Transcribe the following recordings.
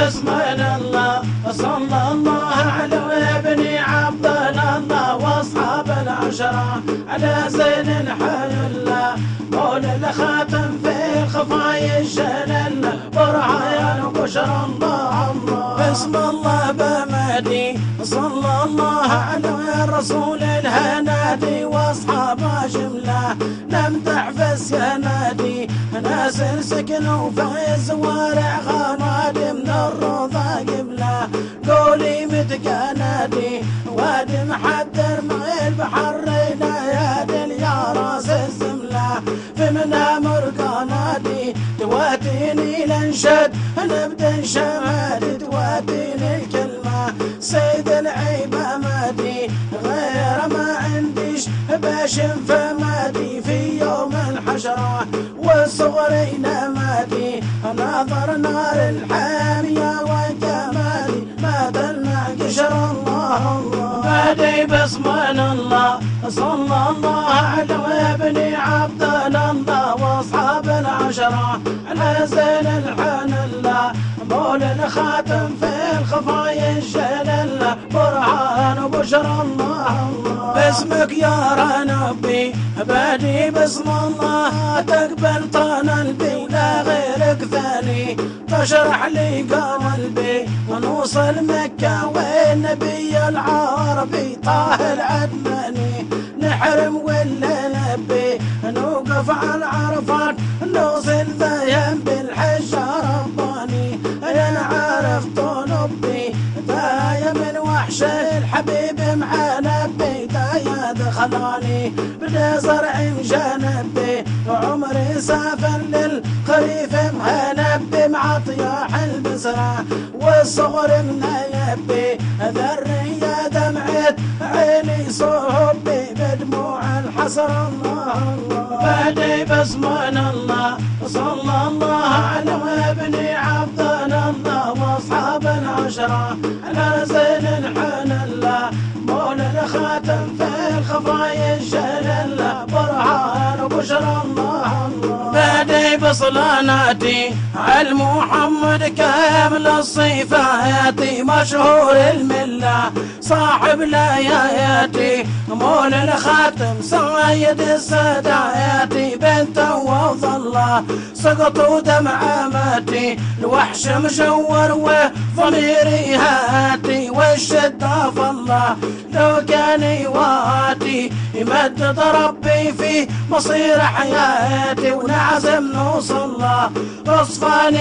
بسم الله صلى الله على ابن عبد الله واصحاب العشره على زين الحي الله مولى الخاتم في الخفايا الجلال برهان وبشر الله الله. بسم الله بمهدي صلى الله على الرسول الهنادي واصحابه جمله نمدح في السنادي ناس سكنوا في الزوارع غنادي من الروضه قبله قولي متقنادي وادي محدر مع البحر نادل يا راس الزمله في منام رقانادي تواتيني لنشد نبدا شمادي تواتيني الكلمه سيد العيبه مادي غير ما عنديش باش فمادي في يوم الحشره والصغرين مادي ناظر نار الحاميه وجمالي مات المعقشر الله الله. مادي بسم الله صلى الله على ابن عبد الله واصحاب العشره على زين الحان الله مولى الخاتم في الخفايا الجلال برهان وبشر الله الله. باسمك يا رنبي بادي بسم الله تقبل طنلبي ولا غيرك ثاني تشرح لي قلبي ونوصل مكة والنبي العربي طه العدناني نحرم ولا نبي نوقف على عرفات نوصل ذيان بالحج رباني انا عارف طلبي دايا من وحش الحبيب مع نبي دايا دخلاني بدا زرع جنبي وعمري سافر للخريف مهنبي مع طياح البسرة والصغر من يبي ذرية دمعت عيني صوبي بدموع الحسر الله الله. بادي بسم الله صلى الله على ابن عبد الله واصحاب العشره على زين الحان الله مولى الخاتم في الخفايا الجلال برهان وبشر الله الله. بادي بصلاناتي على محمد كامل الصفات مشهور المله صاحب الاياتي مولى الخاتم سيد السادات بنت ووض الله سقطوا دمع ماتي الوحش مشور وضميري هاتي والشده فالله لو كان يواتي يمدد ربي في مصير حياتي ونعزم نوصل له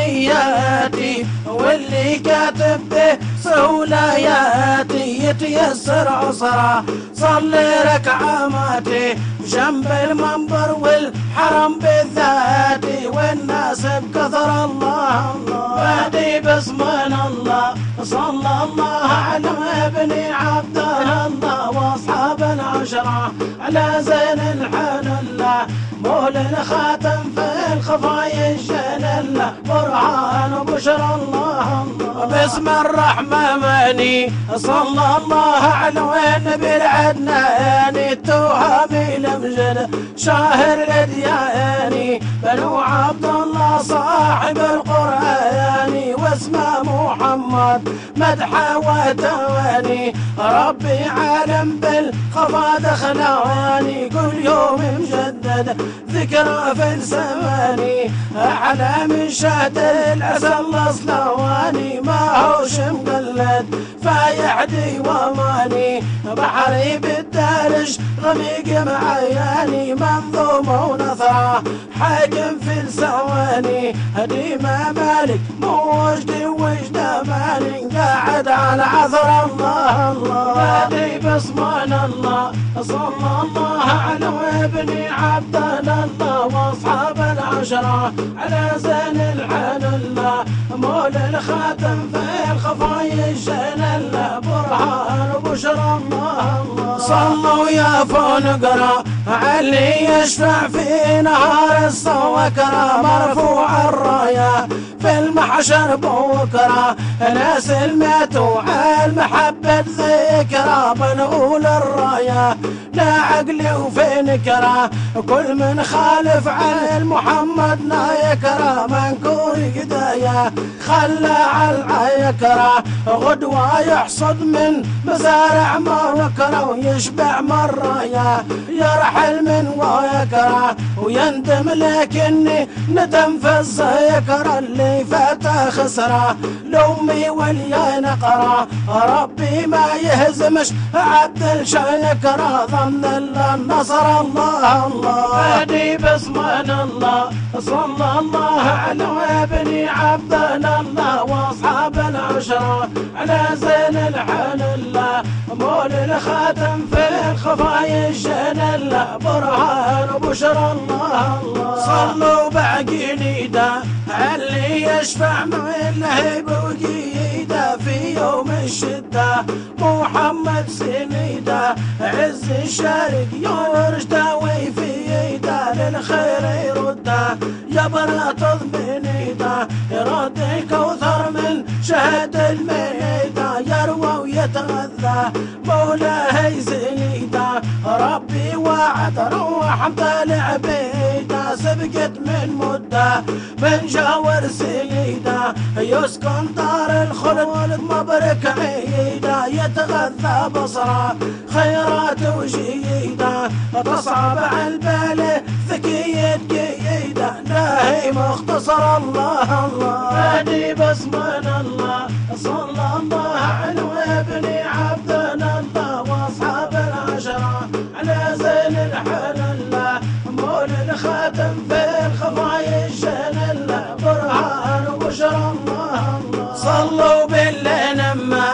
اصفانياتي واللي كاتب به سهولاياتي يتيسر عسره صلي ركعاتي جنب المنبر والحرم بالذات والناس بكثر الله الله. بادي بسم الله صلى الله على ابن عبد الله واصحاب العشره على زين الحان الله مولى الخاتم في الخفايا الجلال برهان وبشر الله الله. باسم الرحمة ماني صلى الله على النبي العدناني التوهمي لمجد شاهر الادياني بنو عبد الله صاحب القرآن واسمه محمد مدحه وتواني ربي عالم بالخفا دخلاني كل يوم مجدد ذكرى في الزماني احلى من شهد العسل الاصلواني ما هوش مقلد فايح ديواني بحري بالدارج غميق معياني منظومه ونثره حاكم في الثواني ديما مالك مو وجدي وجده مالك قاعد على عذر الله الله. بادي بسم الله صلى الله على ابن عبد الله واصحاب العشره على زين الحان الله مولى الخاتم في الخفايا الجلال برهان وبشر الله الله. صلوا يا فنقرا علي يشفع في نهار السوكرة مرفوع الرايه في المحشر بكره ناس الماتوا على المحبة ذكرى بنقول الرايه لا عقل وفي نكره، كل من خالف عن المحمد لا يكره، منكور قدايا خلى على يكره، غدوة يحصد من مزارع ما وكره، ويشبع مرة يرحل من ويكره، ويندم لكني ندم في الذكرى اللي فاته خسره، لأمي واليا نقرة ربي ما يهزمش عبد الشنكرة، ظن النصر الله الله هدي بسمان الله، صلى الله على ابن عبدنا الله، واصحاب العشرة على زين الحال الله، مول الخاتم في الخفايا الشان الله، برهان وبشرى الله الله، صلوا بعقيني ده اللي يشفع من اللهب وقيده في يوم الشده، محمد سنيده عز الشارق يرشده، وفي يده للخير يرده، يا بنات اضمنيده يرد الكوثر من شهد الميده، يروى ويتغذى مولاه يزيده، ربي وعد روح طالع بيده، سبقت من مده من جاور سيده، يسكن دار الخلد مبرك عيده، يتغذى بصره خيرات وجيده، تصعب على البال ذكية قيده، لا هي مختصر الله الله هدي بسمان الله، صلى الله على ابن عبدنا الله، واصحاب العشرة على زين الحال الله، مول الخاتم في الخفايا الشان الله، برهان وبشرى الله الله، صلوا بالله نما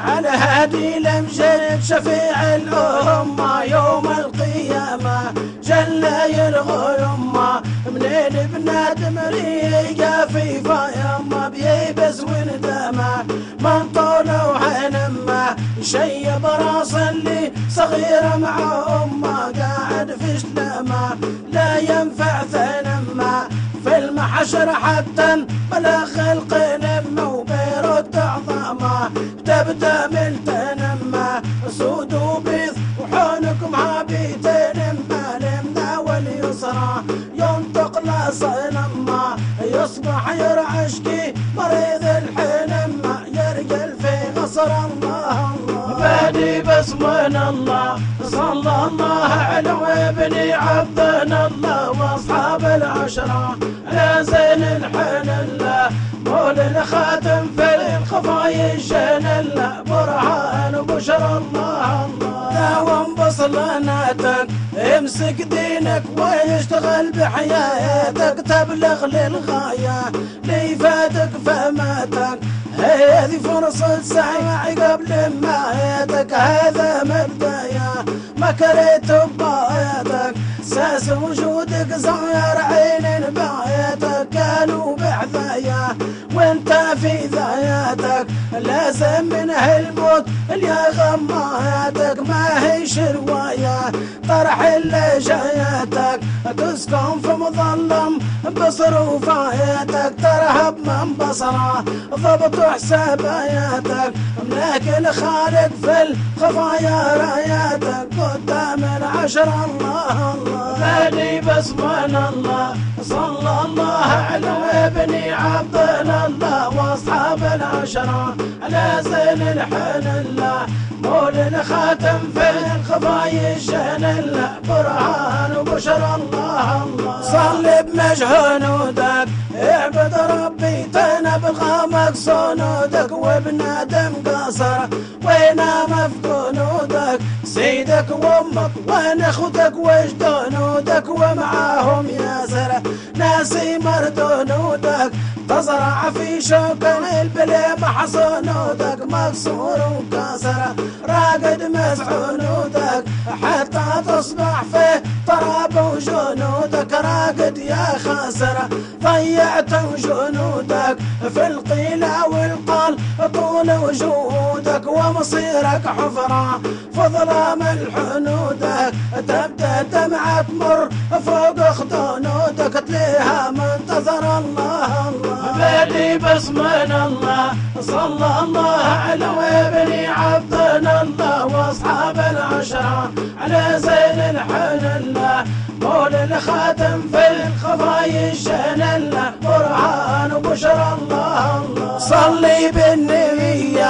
على هادي الامجاد شفيع الامه، يوم القيامه جل يلغى يمه، منين بنادم ريقه في يمه، بيبس وندمه من طوله وحنمه، شيب راس اللي صغيره مع امه، قاعد في شلمه لا ينفع ثنمه، في المحشر حتى بلغ القلم وبيرد عظامه، تبدا من تنمه سود وبيض وحونكم هابي تنمه، اليمنى واليسرى ينطق لا صنمه، يصبح يرعشكي مريض الحنمه، يرجل في غصر الله الله بادي بسمان الله، صلى الله على ابن عبدنا الله، واصحاب العشرة على زين الحال الله، مول الخاتم في الخفايا الشان الله، برهان وبشرى الله الله، داوم بصلاناتك امسك دينك واشتغل بحياتك، تبلغ للغاية ليفاتك فماتك، هذه فرصة سعي قبل مايتك، هذا مبدايا ما كرهت ببايتك، ساس وجودك زهر عين بايتك، كانوا بحذايا وانت في ذاياتك، لازم منه الموت اللي غماياتك، ما هي شروايه طرح اللي جاياتك، تسكن في مظلم بصروفاياتك، ترهب من بصره ضبط حساباياتك، ملاك الخالق في الخفايا راياتك، قدام العشرة الله الله هدي بسمان الله، صلى الله على ابن عبدنا الله، واصحاب العشرة على زين الحال الله، مول الخاتم في الخفايا الشان الله، برهان وبشرى الله الله، صلي بمجهودك اعبد ربي تنبغى مقصودك، وابن ادم قصر وين مفقودك، سيدك وامك وين اخوتك وجدودك، ومعاهم ياسر ناسي مردودك، تزرع في شوك البلي محصونودك، مكسور وكسر راقد مسعونودك، حتى تصبح في طراب وجنودك، راقد يا خاسر ضيعت جنودك، في القيل والقال طول وجودك، ومصيرك حفرة في ظلام الحنودك، تبدا دمعة تمر فوق خدودك، تليها منتظر الله الله بادي باسم الله صلى الله على ابن عبدنا الله واصحاب العشره على زين الحن الله مول الخاتم في الخفايا شان الله برهان وبشر الله الله صلي بالنبي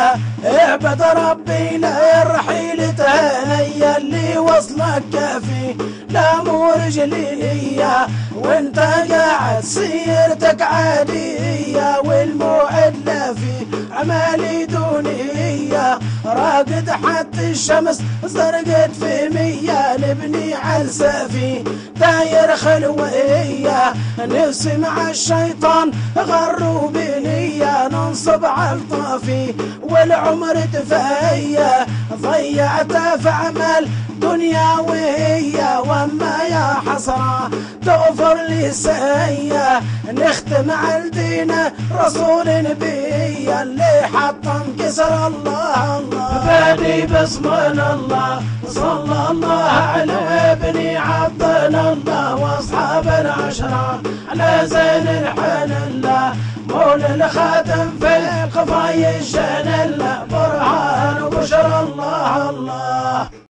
اعبد ربي لا الرحيل تهنيا اللي وصلك كافي لا مو رجلية وانت قاعد سيرتك عادية والموعد لا في عمالي دونية راقد حتى الشمس زرقت في مية نبني عالسافي داير خلوية نفسي مع الشيطان غروا بنية ننصب عالطافي والعمر تفاية ضيعته في عمل دنيا وهي وما يا حسرة تغفر لي سيا نختم على الدين رسول نبي اللي حطم كسر الله الله بادي باسم الله صلى الله على ابن عبدنا الله واصحاب العشره على زين الحن الله مول الخاتم في الخفايا شان الله برهان وبشر الله الله